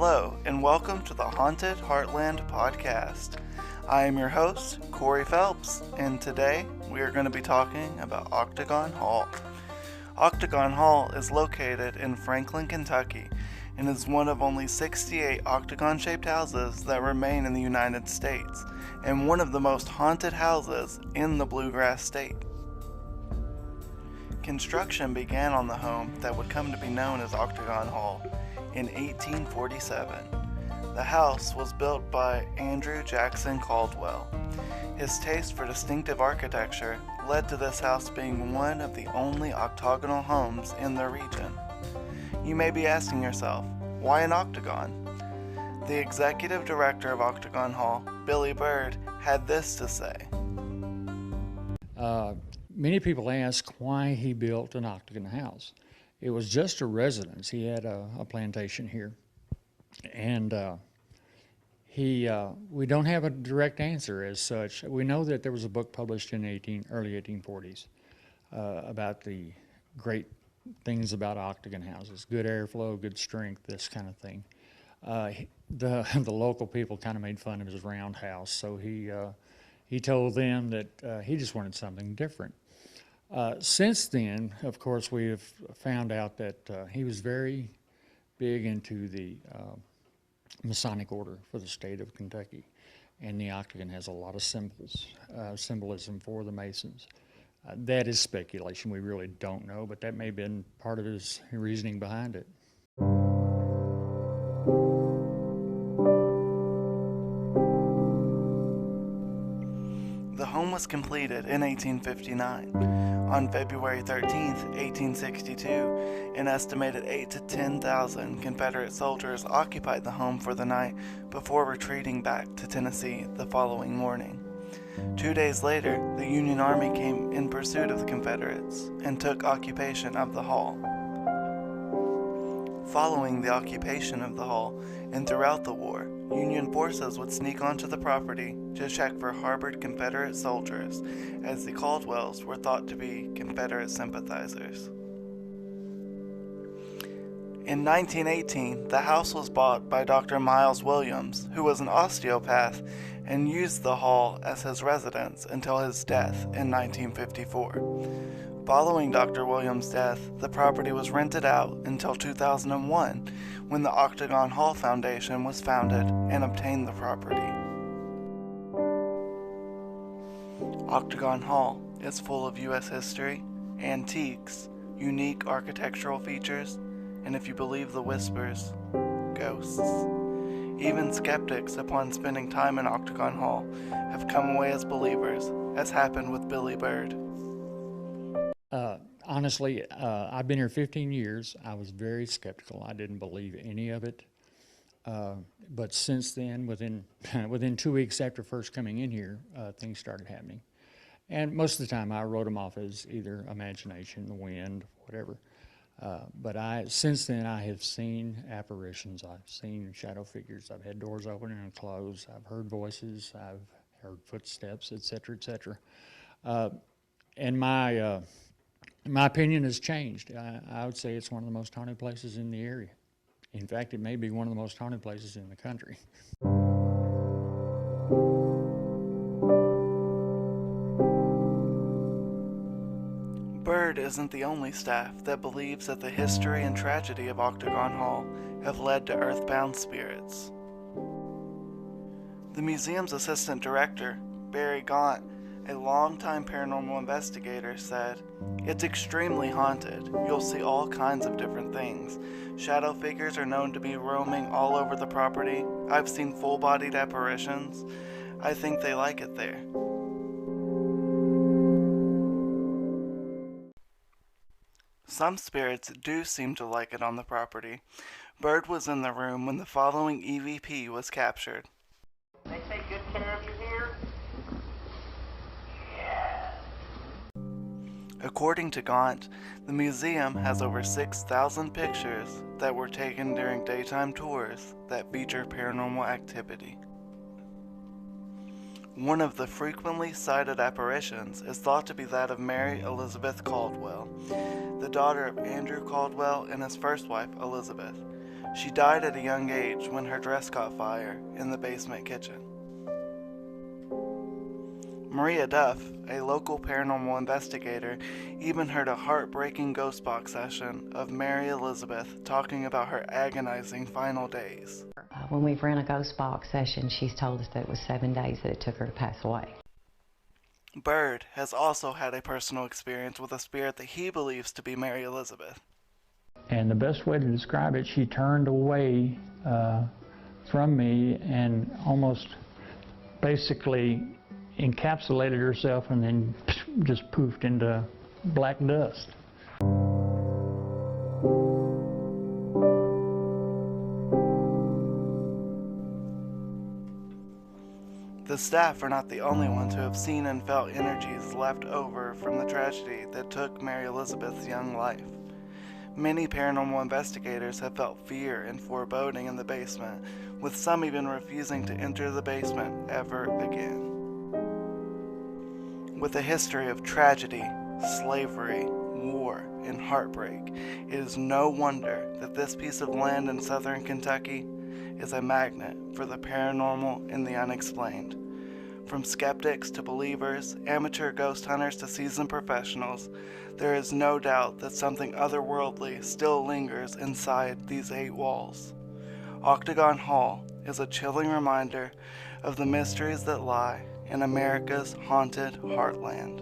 Hello, and welcome to the Haunted Heartland podcast. I am your host, Corey Phelps, and today we are going to be talking about Octagon Hall. Octagon Hall is located in Franklin, Kentucky, and is one of only 68 octagon-shaped houses that remain in the United States, and one of the most haunted houses in the Bluegrass State. Construction began on the home that would come to be known as Octagon Hall in 1847. The house was built by Andrew Jackson Caldwell. His taste for distinctive architecture led to this house being one of the only octagonal homes in the region. You may be asking yourself, why an octagon? The executive director of Octagon Hall, Billy Byrd, had this to say. Many people ask why he built an octagon house. It was just a residence. He had a plantation here. And we don't have a direct answer as such. We know that there was a book published in early 1840s about the great things about octagon houses, good airflow, good strength, this kind of thing. The local people kind of made fun of his round house, so he told them that he just wanted something different. Since then, of course, we have found out that he was very big into the Masonic order for the state of Kentucky, and the octagon has a lot of symbolism for the Masons. That is speculation. We really don't know, but that may have been part of his reasoning behind it. The home was completed in 1859. On February 13, 1862, an estimated 8,000 to 10,000 Confederate soldiers occupied the home for the night before retreating back to Tennessee the following morning. 2 days later, the Union Army came in pursuit of the Confederates and took occupation of the hall. Following the occupation of the hall and throughout the war, Union forces would sneak onto the property to check for harbored Confederate soldiers, as the Caldwells were thought to be Confederate sympathizers. In 1918, the house was bought by Dr. Miles Williams, who was an osteopath, and used the hall as his residence until his death in 1954. Following Dr. Williams' death, the property was rented out until 2001, when the Octagon Hall Foundation was founded and obtained the property. Octagon Hall is full of U.S. history, antiques, unique architectural features, and if you believe the whispers, ghosts. Even skeptics, upon spending time in Octagon Hall, have come away as believers, as happened with Billy Byrd. Honestly, I've been here 15 years. I was very skeptical. I didn't believe any of it. But since then, within 2 weeks after first coming in here, things started happening. And most of the time, I wrote them off as either imagination, the wind, whatever. But since then, I have seen apparitions. I've seen shadow figures. I've had doors open and close. I've heard voices. I've heard footsteps, etc., etc. And my opinion has changed. I would say it's one of the most haunted places in the area. In fact, it may be one of the most haunted places in the country. Byrd isn't the only staff that believes that the history and tragedy of Octagon Hall have led to earthbound spirits. The museum's assistant director, Gaunt, a longtime paranormal investigator, said, "It's extremely haunted. You'll see all kinds of different things. Shadow figures are known to be roaming all over the property. I've seen full-bodied apparitions. I think they like it there." Some spirits do seem to like it on the property. Byrd was in the room when the following EVP was captured. They take good care of you here? According to Gaunt, the museum has over 6,000 pictures that were taken during daytime tours that feature paranormal activity. One of the frequently cited apparitions is thought to be that of Mary Elizabeth Caldwell, the daughter of Andrew Caldwell and his first wife, Elizabeth. She died at a young age when her dress caught fire in the basement kitchen. Maria Duff, a local paranormal investigator, even heard a heartbreaking ghost box session of Mary Elizabeth talking about her agonizing final days. When we've ran a ghost box session, she's told us that it was 7 days that it took her to pass away. Byrd has also had a personal experience with a spirit that he believes to be Mary Elizabeth. And the best way to describe it, she turned away from me and almost basically encapsulated herself and then just poofed into black dust. The staff are not the only ones who have seen and felt energies left over from the tragedy that took Mary Elizabeth's young life. Many paranormal investigators have felt fear and foreboding in the basement, with some even refusing to enter the basement ever again. With a history of tragedy, slavery, war, and heartbreak, it is no wonder that this piece of land in southern Kentucky is a magnet for the paranormal and the unexplained. From skeptics to believers, amateur ghost hunters to seasoned professionals, there is no doubt that something otherworldly still lingers inside these 8 walls. Octagon Hall is a chilling reminder of the mysteries that lie in America's haunted heartland.